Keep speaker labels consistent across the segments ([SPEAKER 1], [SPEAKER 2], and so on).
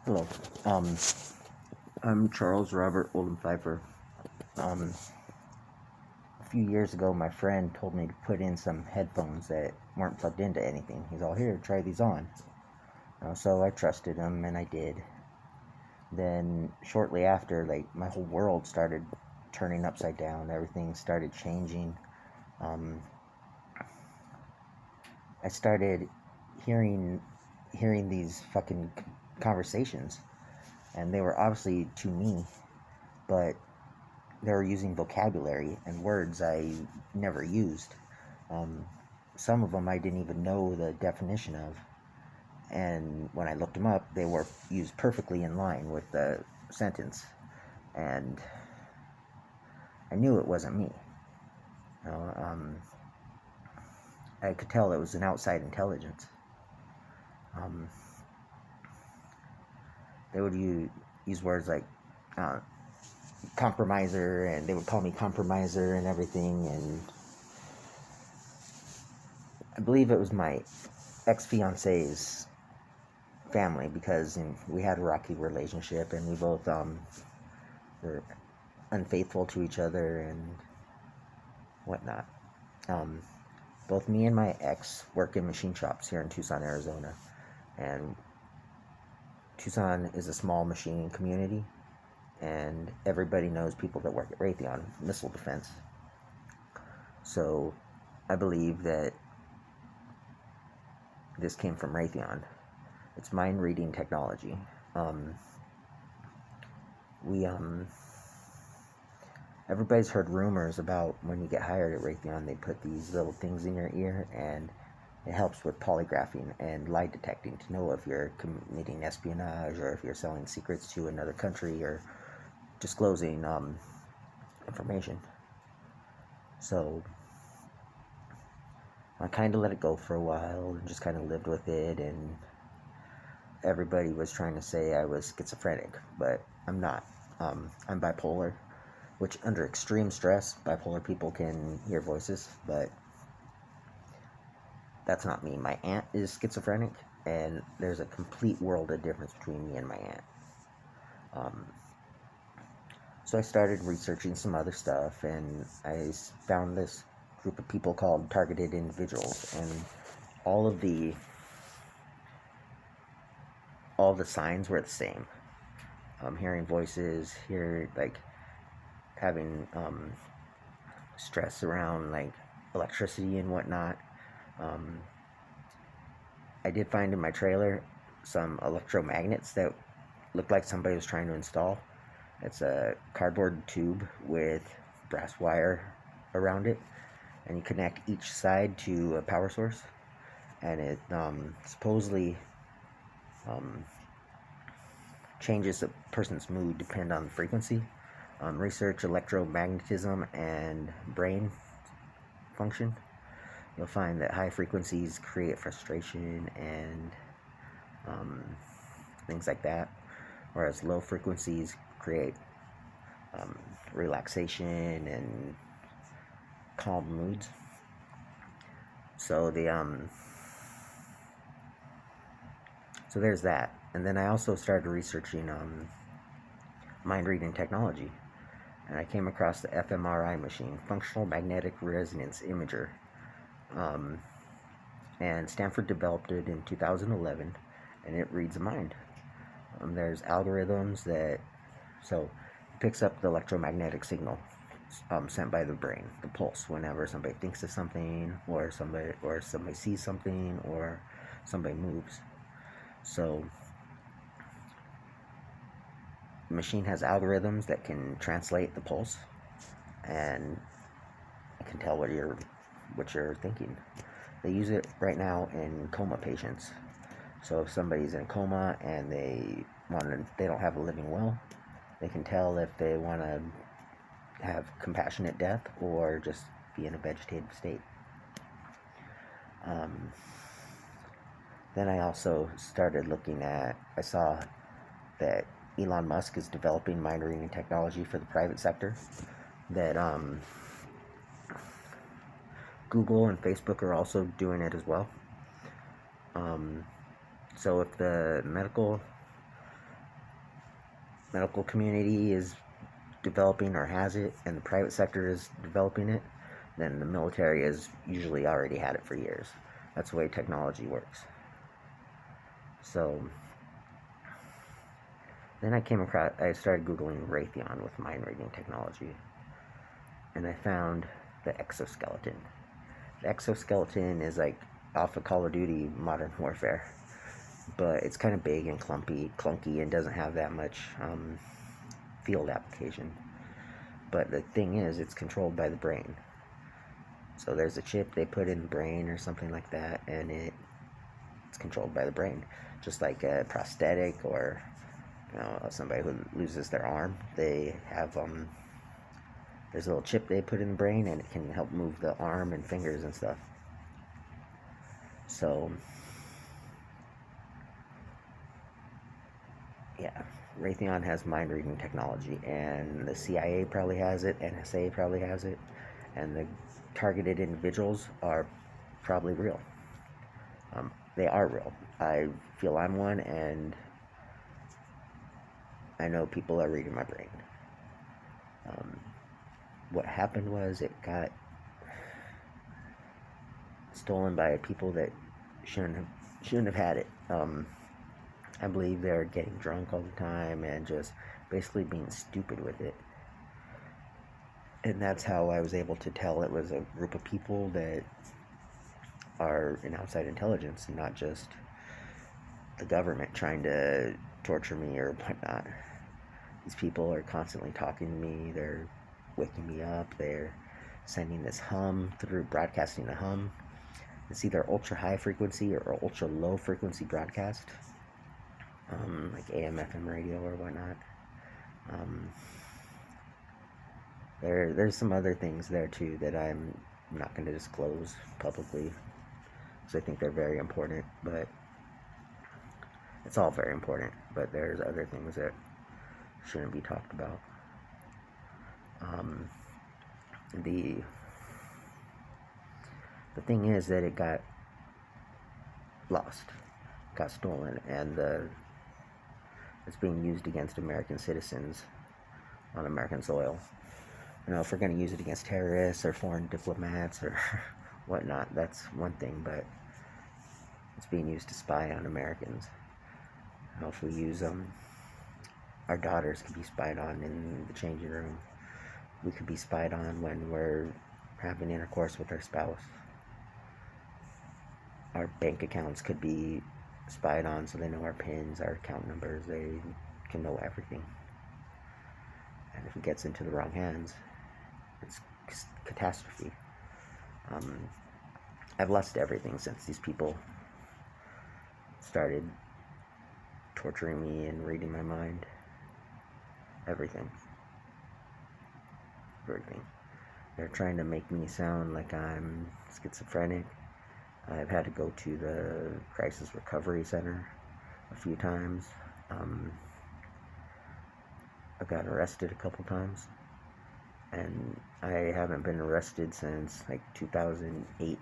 [SPEAKER 1] Hello. Um, I'm Charles Robert Oldham Pfeiffer. Um, a few years ago, my friend told me to put in some headphones that weren't plugged into anything. He's all, here, try these on. So I trusted him, and I did. Then, shortly after, my whole world started turning upside down. Everything started changing. Um, I started hearing these fucking conversations, and they were obviously to me, but they were using vocabulary and words I never used. Um, some of them I didn't even know the definition of, and when I looked them up, they were used perfectly in line with the sentence, and I knew it wasn't me. You know, I could tell it was an outside intelligence. Um, they would use words like uh, compromiser, and they would call me compromiser and everything, and I believe it was my ex-fiance's family because we had a rocky relationship and we both were unfaithful to each other and whatnot. Um, Both me and my ex work in machine shops here in Tucson, Arizona, and Tucson is a small machining community, and everybody knows people that work at Raytheon Missile Defense. So I believe that this came from Raytheon. It's mind reading technology. Um, we Everybody's heard rumors about when you get hired at Raytheon, they put these little things in your ear, and it helps with polygraphing and lie detecting to know if you're committing espionage or if you're selling secrets to another country or disclosing information. So I kind of let it go for a while and just kind of lived with it, and everybody was trying to say I was schizophrenic, but I'm not. I'm bipolar, which under extreme stress, bipolar people can hear voices, but that's not me. My aunt is schizophrenic, and there's a complete world of difference between me and my aunt. Um, so I started researching some other stuff, and I found this group of people called targeted individuals, and all of the all the signs were the same. Hearing voices, having stress around electricity and whatnot. Um, I did find in my trailer some electromagnets that looked like somebody was trying to install. It's a cardboard tube with brass wire around it, and you connect each side to a power source, and it supposedly um, changes a person's mood depending on the frequency. Research electromagnetism and brain function. You'll find that high frequencies create frustration and um, things like that, whereas low frequencies create um, relaxation and calm moods. So so there's that, and then I also started researching mind reading technology, and I came across the fMRI machine, functional magnetic resonance imager, um, and Stanford developed it in 2011, and it reads a mind. There's algorithms that it picks up the electromagnetic signal sent by the brain, the pulse, whenever somebody thinks of something, or somebody sees something, or somebody moves. So the machine has algorithms that can translate the pulse, and it can tell what you're thinking. They use it right now in coma patients. So if somebody's in a coma and they don't have a living will, they can tell if they want to have compassionate death or just be in a vegetative state. Um, then I also started I saw that Elon Musk is developing mind reading technology for the private sector, that Google and Facebook are also doing it as well. So if the medical medical community is developing or has it, and the private sector is developing it, then the military has usually already had it for years. That's the way technology works. So then I started Googling Raytheon with mind reading technology, and I found the exoskeleton. The exoskeleton is like off of Call of Duty Modern Warfare, but it's kind of big and clunky, and doesn't have that much field application. But the thing is, it's controlled by the brain. So there's a chip they put in the brain or something like that, and it's controlled by the brain, just like a prosthetic, or somebody who loses their arm. They have there's a little chip they put in the brain, and it can help move the arm and fingers and stuff. So yeah, Raytheon has mind reading technology, and the CIA probably has it, NSA probably has it, and the targeted individuals are probably real. They are real. I feel I'm one, and I know people are reading my brain. What happened was it got stolen by people that shouldn't have had it. I believe they're getting drunk all the time and just basically being stupid with it. And that's how I was able to tell it was a group of people that are in outside intelligence, and not just the government trying to torture me or whatnot. These people are constantly talking to me. They're waking me up. They're sending this hum through, broadcasting a hum. It's either ultra high frequency or ultra low frequency broadcast, like AM, FM radio or whatnot. There's some other things there too that I'm not going to disclose publicly, because I think they're very important. But it's all very important. But there's other things that shouldn't be talked about. The thing is that it got lost, got stolen, and it's being used against American citizens on American soil. If we're going to use it against terrorists or foreign diplomats or whatnot, that's one thing, but it's being used to spy on Americans. If we use our daughters could be spied on in the changing room. We could be spied on when we're having intercourse with our spouse. Our bank accounts could be spied on, so they know our PINs, our account numbers. They can know everything. And if it gets into the wrong hands, it's catastrophe. I've lost everything since these people started torturing me and reading my mind. Everything. They're trying to make me sound like I'm schizophrenic. I've had to go to the Crisis Recovery Center a few times. I got arrested a couple times, and I haven't been arrested since like 2008.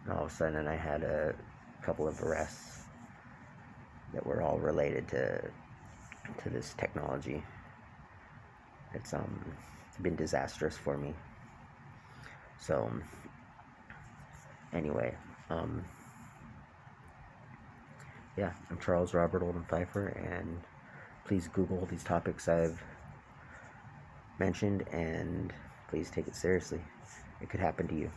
[SPEAKER 1] And all of a sudden, I had a couple of arrests that were all related to this technology. It's been disastrous for me. So anyway, yeah, I'm Charles Robert Oldham Pfeiffer, and please Google these topics I've mentioned, and please take it seriously. It could happen to you.